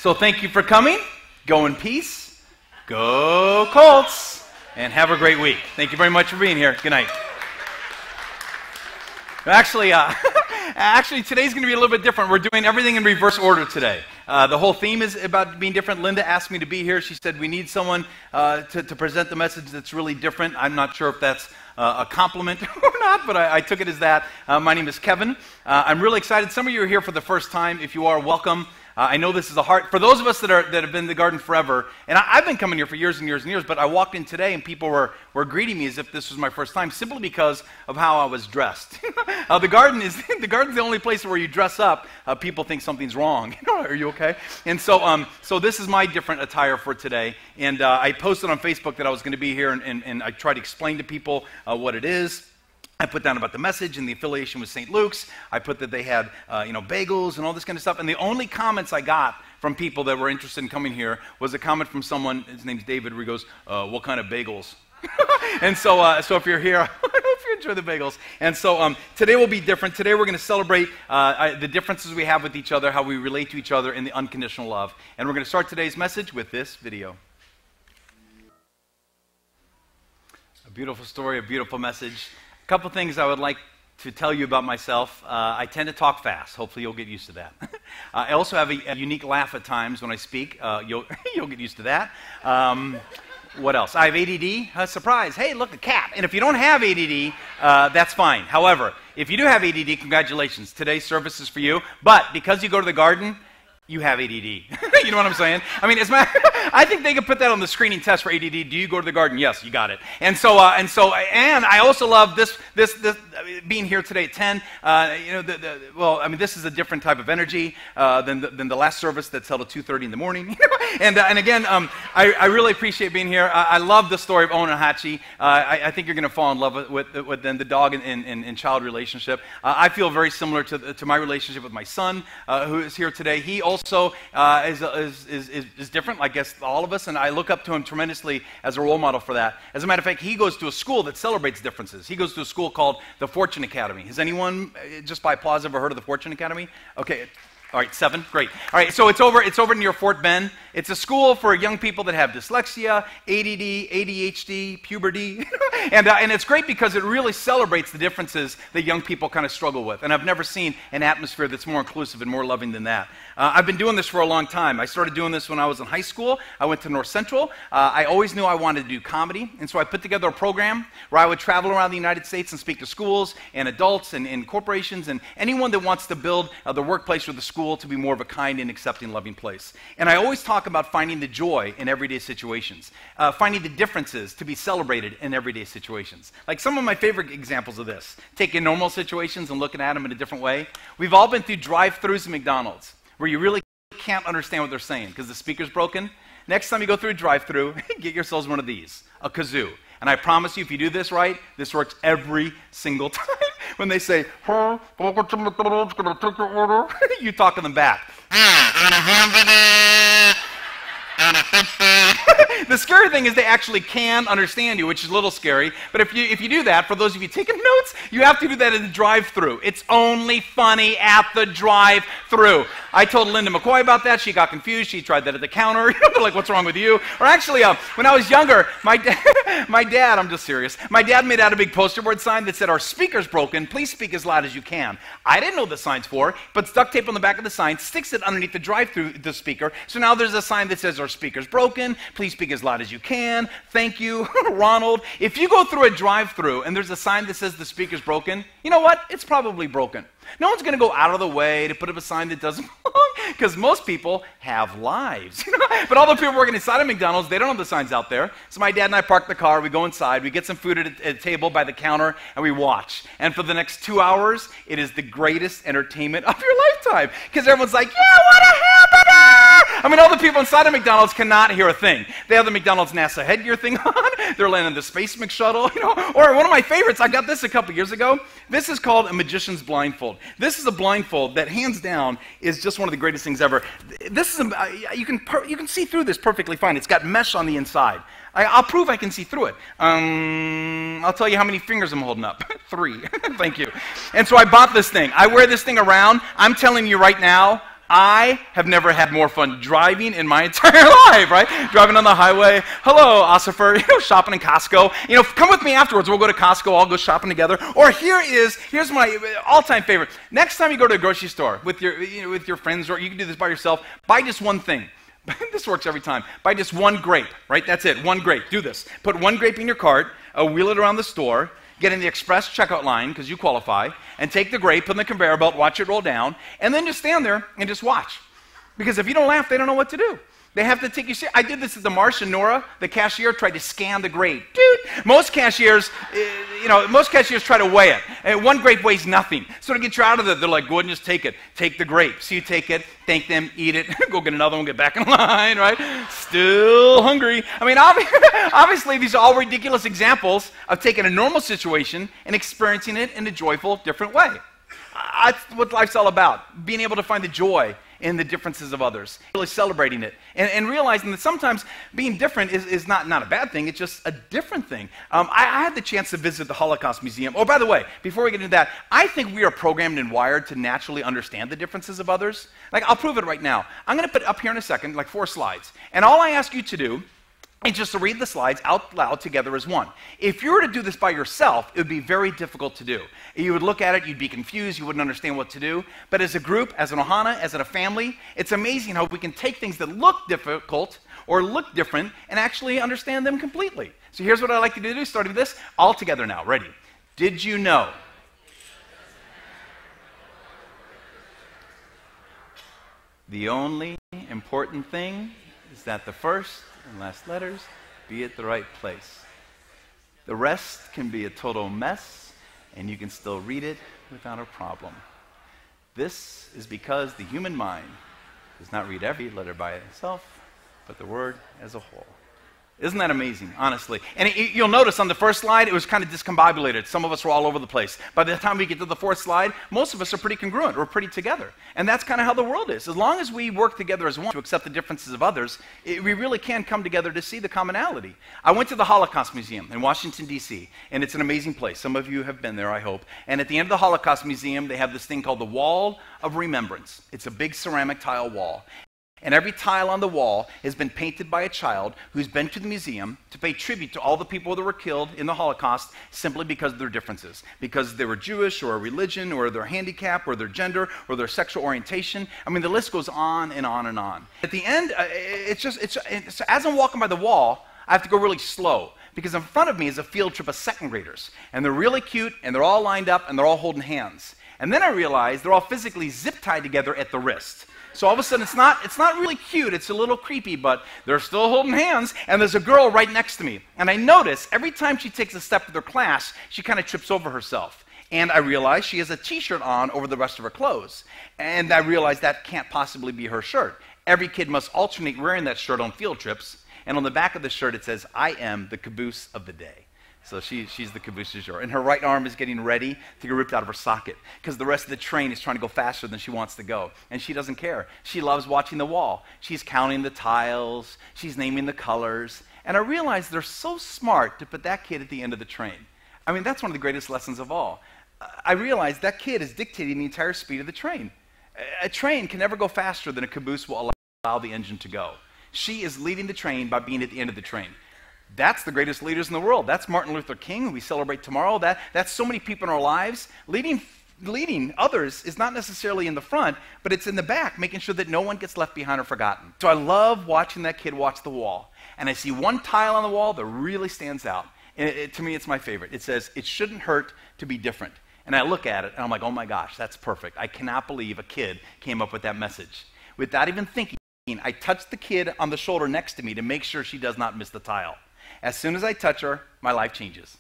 So thank you for coming. Go in peace. Go Colts. And have a great week. Thank you very much for being here. Good night. Actually, today's going to be a little bit different. We're doing everything in reverse order today. The whole theme is about being different. Linda asked me to be here. She said we need someone to present the message that's really different. I'm not sure if that's a compliment or not, but I took it as that. My name is Kevin. I'm really excited. Some of you are here for the first time. If you are, welcome. I know this is a hard, for those of us that have been in the garden forever, and I've been coming here for years and years and years, but I walked in today and people were greeting me as if this was my first time, simply because of how I was dressed. The garden's the only place where you dress up, people think something's wrong. Are you okay? And so this is my different attire for today, and I posted on Facebook that I was going to be here, and I tried to explain to people what it is. I put down about the message and the affiliation with St. Luke's. I put that they had, bagels and all this kind of stuff. And the only comments I got from people that were interested in coming here was a comment from someone, his name's David, where he goes, what kind of bagels? And so if you're here, I hope you enjoy the bagels. And so today will be different. Today we're going to celebrate the differences we have with each other, how we relate to each other in the unconditional love. And we're going to start today's message with this video. A beautiful story, a beautiful message. A couple things I would like to tell you about myself. I tend to talk fast. Hopefully you'll get used to that. I also have a unique laugh at times when I speak. You'll get used to that. What else? I have ADD. Surprise. Hey, look, a cat. And if you don't have ADD, that's fine. However, if you do have ADD, congratulations. Today's service is for you. But because you go to the garden, you have ADD. You know what I'm saying? I mean, I think they could put that on the screening test for ADD. Do you go to the garden? Yes, you got it. And I also love this being here today at 10. This is a different type of energy than the last service that's held at 2:30 in the morning. And again, I really appreciate being here. I love the story of Owen and Hachi. I think you're going to fall in love with the dog and child relationship. I feel very similar to my relationship with my son, who is here today. He also is different, I guess, all of us, and I look up to him tremendously as a role model for that. As a matter of fact, he goes to a school that celebrates differences. He goes to a school called the Fortune Academy. Has anyone, just by applause, ever heard of the Fortune Academy? Okay. All right, 7, great. All right, so it's over near Fort Bend. It's a school for young people that have dyslexia, ADD, ADHD, puberty, and it's great because it really celebrates the differences that young people kind of struggle with. And I've never seen an atmosphere that's more inclusive and more loving than that. I've been doing this for a long time. I started doing this when I was in high school. I went to North Central. I always knew I wanted to do comedy, and so I put together a program where I would travel around the United States and speak to schools and adults and corporations and anyone that wants to build the workplace or the school to be more of a kind and accepting, loving place. And I always talk about finding the joy in everyday situations, finding the differences to be celebrated in everyday situations. Like some of my favorite examples of this, taking normal situations and looking at them in a different way. We've all been through drive-thrus at McDonald's where you really can't understand what they're saying because the speaker's broken. Next time you go through a drive-thru, get yourselves one of these, a kazoo. And I promise you, if you do this right, this works every single time. When they say, "Huh, welcome to McDonald's, gonna take your order," you talk to them back. The scary thing is they actually can understand you, which is a little scary. But if you do that, for those of you taking notes, you have to do that in the drive-thru. It's only funny at the drive-thru. I told Linda McCoy about that. She got confused. She tried that at the counter. They're like, "What's wrong with you?" Or actually, when I was younger, my dad, I'm just serious, my dad made out a big poster board sign that said, "Our speaker's broken. Please speak as loud as you can." I didn't know what the sign's for, but duct tape on the back of the sign, sticks it underneath the drive-thru, the speaker. So now there's a sign that says, "Our speaker's broken. Please speak as loud as you can. Thank you, Ronald." If you go through a drive-thru and there's a sign that says the speaker's broken, you know what? It's probably broken. No one's going to go out of the way to put up a sign that doesn't belong because most people have lives. But all the people working inside of McDonald's, they don't have the signs out there. So my dad and I park the car, we go inside, we get some food at a table by the counter, and we watch. And for the next 2 hours, it is the greatest entertainment of your lifetime because everyone's like, "Yeah, what happened?" I mean, all the people inside of McDonald's cannot hear a thing. They have the McDonald's NASA headgear thing on. They're landing the Space McShuttle, Or one of my favorites, I got this a couple years ago. This is called a magician's blindfold. This is a blindfold that, hands down, is just one of the greatest things ever. This is you can see through this perfectly fine. It's got mesh on the inside. I'll prove I can see through it. I'll tell you how many fingers I'm holding up. 3. Thank you. And so I bought this thing. I wear this thing around. I'm telling you right now, I have never had more fun driving in my entire life, right? Driving on the highway. Hello, Ossifer, shopping in Costco. Come with me afterwards. We'll go to Costco. I'll go shopping together. Or here's my all-time favorite. Next time you go to a grocery store with your friends, or you can do this by yourself, buy just one thing. This works every time. Buy just one grape, right? That's it, one grape. Do this. Put one grape in your cart, wheel it around the store, get in the express checkout line, because you qualify, and take the grape, put in the conveyor belt, watch it roll down, and then just stand there and just watch. Because if you don't laugh, they don't know what to do. They have to take you seriously. I did this at the Marsh, and Nora, the cashier, tried to scan the grape. Dude, most cashiers try to weigh it. And one grape weighs nothing. So to get you out of it, they're like, go ahead and just take it. Take the grape. So you take it, thank them, eat it, go get another one, get back in line, right? Still hungry. I mean, obviously, these are all ridiculous examples of taking a normal situation and experiencing it in a joyful, different way. That's what life's all about, being able to find the joy in the differences of others, really celebrating it, and realizing that sometimes being different is not a bad thing, it's just a different thing. I had the chance to visit the Holocaust Museum. Oh, by the way, before we get into that, I think we are programmed and wired to naturally understand the differences of others. Like, I'll prove it right now. I'm going to put up here in a second, like 4 slides, and all I ask you to do is just to read the slides out loud together as one. If you were to do this by yourself, it would be very difficult to do. You would look at it, you'd be confused, you wouldn't understand what to do. But as a group, as an ohana, as a family, it's amazing how we can take things that look difficult or look different and actually understand them completely. So here's what I'd like you to do, starting with this, all together now. Ready? Did you know? The only important thing is that the first and last letters be at the right place. The rest can be a total mess, and you can still read it without a problem. This is because the human mind does not read every letter by itself, but the word as a whole. Isn't that amazing, honestly? And you'll notice on the first slide, it was kind of discombobulated. Some of us were all over the place. By the time we get to the 4th slide, most of us are pretty congruent. We're pretty together. And that's kind of how the world is. As long as we work together as one to accept the differences of others, we really can come together to see the commonality. I went to the Holocaust Museum in Washington, D.C., and it's an amazing place. Some of you have been there, I hope. And at the end of the Holocaust Museum, they have this thing called the Wall of Remembrance. It's a big ceramic tile wall. And every tile on the wall has been painted by a child who's been to the museum to pay tribute to all the people that were killed in the Holocaust simply because of their differences. Because they were Jewish, or a religion, or their handicap, or their gender, or their sexual orientation. I mean, the list goes on and on and on. At the end, as I'm walking by the wall, I have to go really slow. Because in front of me is a field trip of 2nd graders. And they're really cute, and they're all lined up, and they're all holding hands. And then I realize they're all physically zip-tied together at the wrist. So all of a sudden, it's not really cute. It's a little creepy, but they're still holding hands, and there's a girl right next to me. And I notice every time she takes a step to their class, she kind of trips over herself. And I realize she has a T-shirt on over the rest of her clothes. And I realize that can't possibly be her shirt. Every kid must alternate wearing that shirt on field trips. And on the back of the shirt, it says, I am the caboose of the day. So she's the caboose du jour. And her right arm is getting ready to get ripped out of her socket because the rest of the train is trying to go faster than she wants to go. And she doesn't care. She loves watching the wall. She's counting the tiles. She's naming the colors. And I realize they're so smart to put that kid at the end of the train. I mean, that's one of the greatest lessons of all. I realize that kid is dictating the entire speed of the train. A train can never go faster than a caboose will allow the engine to go. She is leading the train by being at the end of the train. That's the greatest leaders in the world. That's Martin Luther King, who we celebrate tomorrow. That's so many people in our lives. Leading others is not necessarily in the front, but it's in the back, making sure that no one gets left behind or forgotten. So I love watching that kid watch the wall. And I see one tile on the wall that really stands out. And to me, it's my favorite. It says, it shouldn't hurt to be different. And I look at it, and I'm like, oh my gosh, that's perfect. I cannot believe a kid came up with that message. Without even thinking, I touch the kid on the shoulder next to me to make sure she does not miss the tile. As soon as I touch her, my life changes.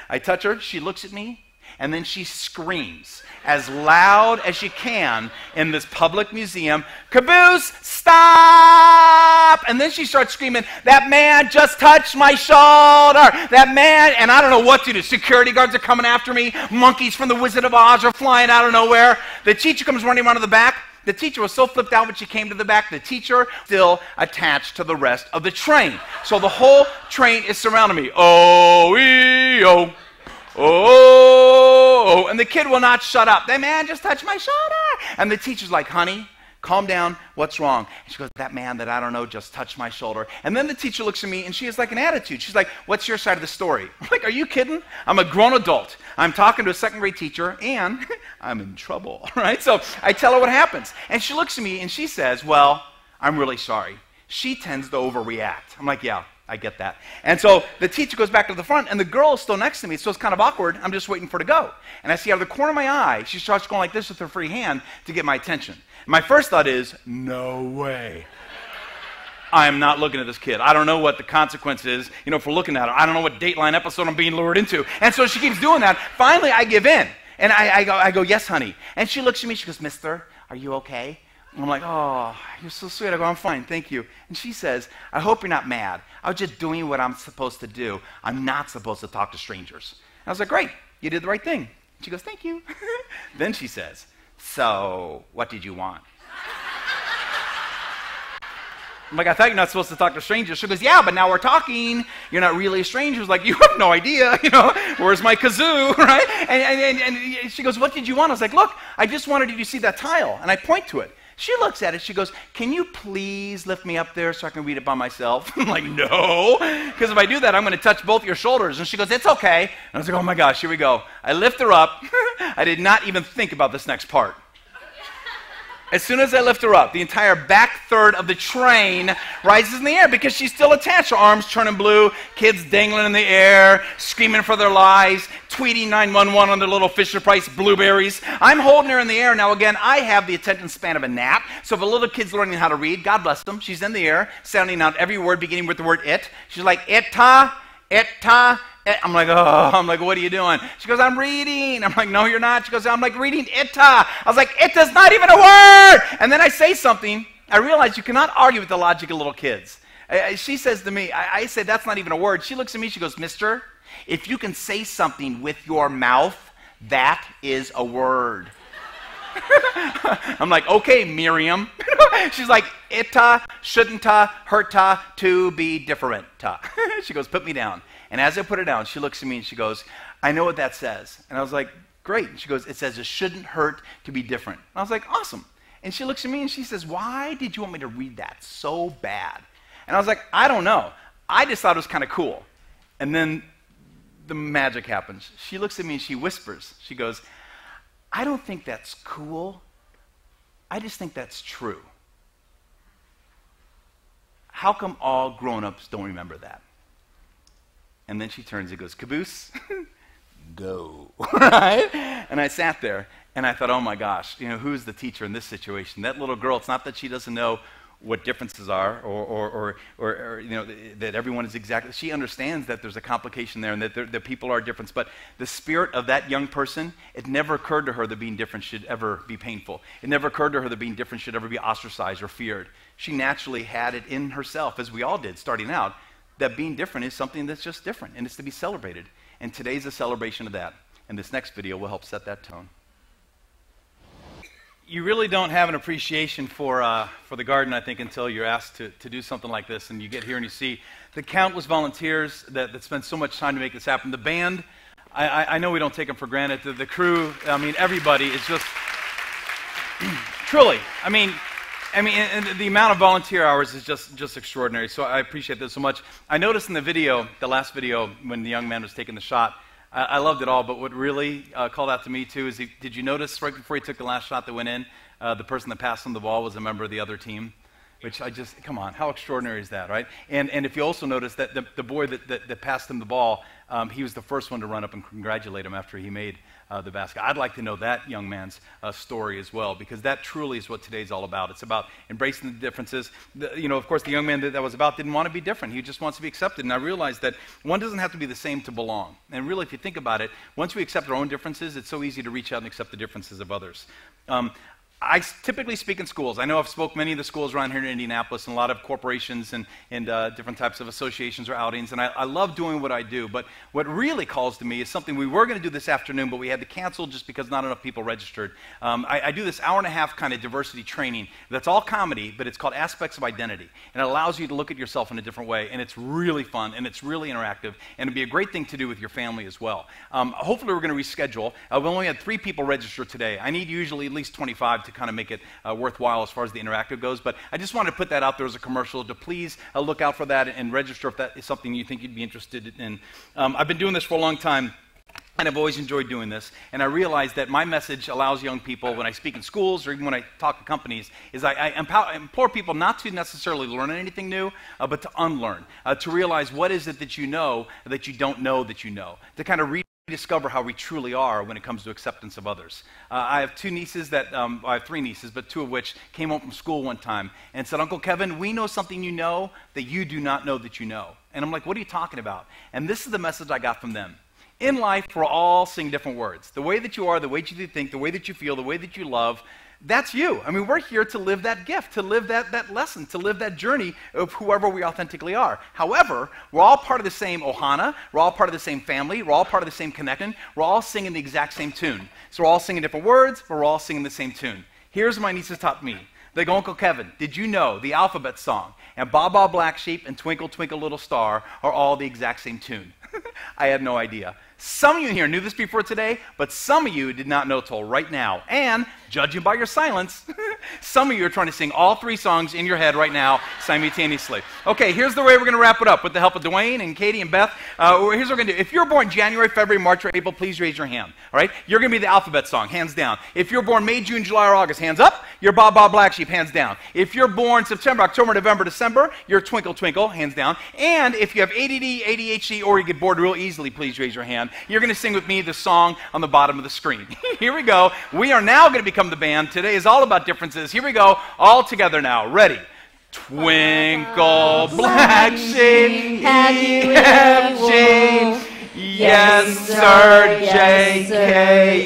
I touch her, she looks at me, and then she screams as loud as she can in this public museum, "Caboose, stop!" And then she starts screaming, "That man just touched my shoulder! That man!" And I don't know what to do. Security guards are coming after me. Monkeys from the Wizard of Oz are flying out of nowhere. The teacher comes running around to the back. The teacher was so flipped out when she came to the back, the teacher still attached to the rest of the train. So the whole train is surrounding me. Oh, oh, and the kid will not shut up. That man just touched my shoulder. And the teacher's like, honey, calm down, what's wrong? And she goes, that man that I don't know just touched my shoulder. And then the teacher looks at me, and she has like an attitude. She's like, what's your side of the story? I'm like, are you kidding? I'm a grown adult. I'm talking to a second grade teacher, and I'm in trouble, right? So I tell her what happens. And she looks at me, and she says, well, I'm really sorry. She tends to overreact. I'm like, yeah, I get that. And so the teacher goes back to the front, and the girl is still next to me, so it's kind of awkward. I'm just waiting for her to go. And I see out of the corner of my eye, she starts going like this with her free hand to get my attention. My first thought is, no way. I am not looking at this kid. I don't know what the consequence is, for looking at her. I don't know what Dateline episode I'm being lured into. And so she keeps doing that. Finally, I give in. And I go, yes, honey. And she looks at me, she goes, mister, are you okay? And I'm like, oh, you're so sweet. I go, I'm fine, thank you. And she says, I hope you're not mad. I was just doing what I'm supposed to do. I'm not supposed to talk to strangers. And I was like, great, you did the right thing. And she goes, thank you. Then she says, so what did you want? I'm like, I thought you're not supposed to talk to strangers. She goes, yeah, but now we're talking. You're not really a stranger. Like, you have no idea, where's my kazoo, right? And she goes, what did you want? I was like, look, I just wanted you to see that tile. And I point to it. She looks at it. She goes, can you please lift me up there so I can read it by myself? I'm like, no, because if I do that, I'm going to touch both your shoulders. And she goes, it's okay. And I was like, oh my gosh, here we go. I lift her up. I did not even think about this next part. As soon as I lift her up, the entire back third of the train rises in the air because she's still attached. Her arms turning blue, kids dangling in the air, screaming for their lives, tweeting 911 on their little Fisher-Price blueberries. I'm holding her in the air. Now, again, I have the attention span of a gnat. So if a little kid's learning how to read, God bless them, she's in the air, sounding out every word beginning with the word it. She's like, it-ta, it-ta. I'm like, what are you doing? She goes, I'm reading. I'm like, no, you're not. She goes, I'm like reading Itta. I was like, Itta's not even a word. And then I say something. I realize you cannot argue with the logic of little kids. She says to me, I say, that's not even a word. She looks at me, she goes, mister, if you can say something with your mouth, that is a word. I'm like, okay, Miriam. She's like, Itta, shouldn't-ta, hurt-ta, to be different-ta. She goes, put me down. And as I put her down, she looks at me and she goes, I know what that says. And I was like, great. And she goes, it says it shouldn't hurt to be different. And I was like, awesome. And she looks at me and she says, why did you want me to read that so bad? And I was like, I don't know. I just thought it was kind of cool. And then the magic happens. She looks at me and she whispers. She goes, I don't think that's cool. I just think that's true. How come all grown-ups don't remember that? And then she turns and goes, caboose, go, right? And I sat there, and I thought, oh my gosh, who's the teacher in this situation? That little girl, it's not that she doesn't know what differences are or that everyone is exactly, she understands that there's a complication there and that people are different, but the spirit of that young person, it never occurred to her that being different should ever be painful. It never occurred to her that being different should ever be ostracized or feared. She naturally had it in herself, as we all did starting out, that being different is something that's just different, and it's to be celebrated. And today's a celebration of that. And this next video will help set that tone. You really don't have an appreciation for the garden, I think, until you're asked to do something like this, and you get here and you see the countless volunteers that spend so much time to make this happen. The band, I know we don't take them for granted. The crew, everybody is just, truly, and the amount of volunteer hours is just extraordinary, so I appreciate this so much. I noticed in the video, the last video, when the young man was taking the shot, I loved it all, but what really called out to me, too, is did you notice right before he took the last shot that went in, the person that passed him the ball was a member of the other team? Which come on, how extraordinary is that, right? And if you also notice that the boy that passed him the ball, he was the first one to run up and congratulate him after he made the basket. I'd like to know that young man's story as well, because that truly is what today's all about. It's about embracing the differences. Of course, the young man that was about didn't want to be different. He just wants to be accepted. And I realized that one doesn't have to be the same to belong. And really, if you think about it, once we accept our own differences, it's so easy to reach out and accept the differences of others. I typically speak in schools. I know I've spoke many of the schools around here in Indianapolis and a lot of corporations and different types of associations or outings, and I love doing what I do. But what really calls to me is something we were going to do this afternoon, but we had to cancel just because not enough people registered. I do this hour-and-a-half kind of diversity training that's all comedy, but it's called Aspects of Identity, and it allows you to look at yourself in a different way, and it's really fun, and it's really interactive, and it'd be a great thing to do with your family as well. Hopefully we're going to reschedule. We only had 3 people register today. I need usually at least 25 to kind of make it worthwhile as far as the interactive goes. But I just wanted to put that out there as a commercial to please look out for that and register if that is something you think you'd be interested in. I've been doing this for a long time, and I've always enjoyed doing this. And I realized that my message allows young people, when I speak in schools or even when I talk to companies, is I implore people not to necessarily learn anything new, but to unlearn, to realize what is it that you know that you don't know that you know, to kind of rediscover how we truly are when it comes to acceptance of others. I have two nieces that, I have three nieces, but two of which came home from school one time and said, Uncle Kevin, we know something you know that you do not know that you know. And I'm like, what are you talking about? And this is the message I got from them. In life, we're all singing different words. The way that you are, the way that you think, the way that you feel, the way that you love, that's you. I mean, we're here to live that gift, to live that lesson, to live that journey of whoever we authentically are. However, we're all part of the same ohana, we're all part of the same family, we're all part of the same connection, we're all singing the exact same tune. So we're all singing different words, but we're all singing the same tune. Here's what my nieces taught me. They go, Uncle Kevin, did you know the alphabet song and Baa Baa Black Sheep and Twinkle Twinkle Little Star are all the exact same tune? I had no idea. Some of you here knew this before today, but some of you did not know till right now. And, judging by your silence, some of you are trying to sing all three songs in your head right now simultaneously. Okay, here's the way we're going to wrap it up with the help of Dwayne and Katie and Beth. Here's what we're going to do. If you're born January, February, March, or April, please raise your hand. All right? You're going to be the alphabet song, hands down. If you're born May, June, July, or August, hands up. You're Baa Baa Black Sheep, hands down. If you're born September, October, November, December, you're Twinkle Twinkle, hands down. And if you have ADD, ADHD, or you get bored real easily, please raise your hand. You're going to sing with me the song on the bottom of the screen. Here we go. We are now going to become the band. Today is all about differences. Here we go. All together now. Ready? Twinkle, black sheep, E-F-G. Yes, sir, J-K-L-M-N-O-R.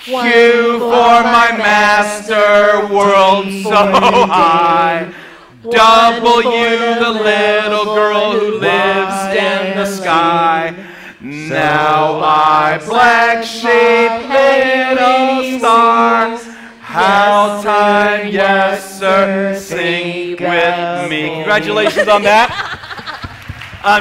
Q for my master, world so high. W, the little girl who lives in the sky. Now I, black sheep, little star, how time, yes sir, sing with me. Congratulations on that.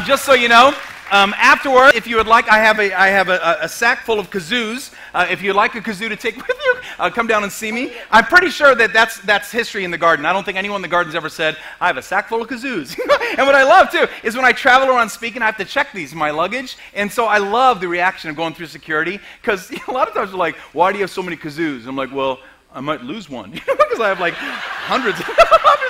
Just so you know, afterward, if you would like, I have a sack full of kazoos. If you'd like a kazoo to take with you, come down and see me. I'm pretty sure that that's history in the garden. I don't think anyone in the garden's ever said, I have a sack full of kazoos. And what I love, too, is when I travel around speaking, I have to check these in my luggage. And so I love the reaction of going through security, because a lot of times they're like, why do you have so many kazoos? I'm like, well, I might lose one, because I have like hundreds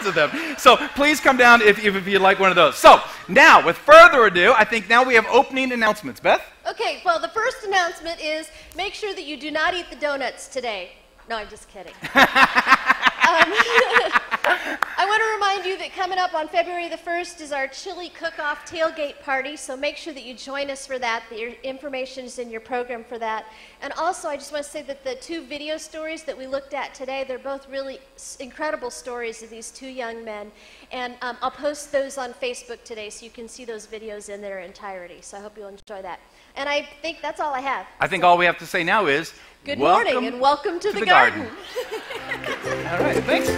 of them. So please come down if you'd like one of those. So now, with further ado, I think now we have opening announcements. Beth? Okay, well, the first announcement is make sure that you do not eat the donuts today. No, I'm just kidding. I want to remind you that coming up on February the 1st is our chili cook-off tailgate party, so make sure that you join us for that. Your information is in your program for that. And also, I just want to say that the two video stories that we looked at today, they're both really incredible stories of these two young men. And I'll post those on Facebook today so you can see those videos in their entirety. So I hope you'll enjoy that. And I think that's all I have. I think all we have to say now is, good morning and welcome to the garden. All right, thanks.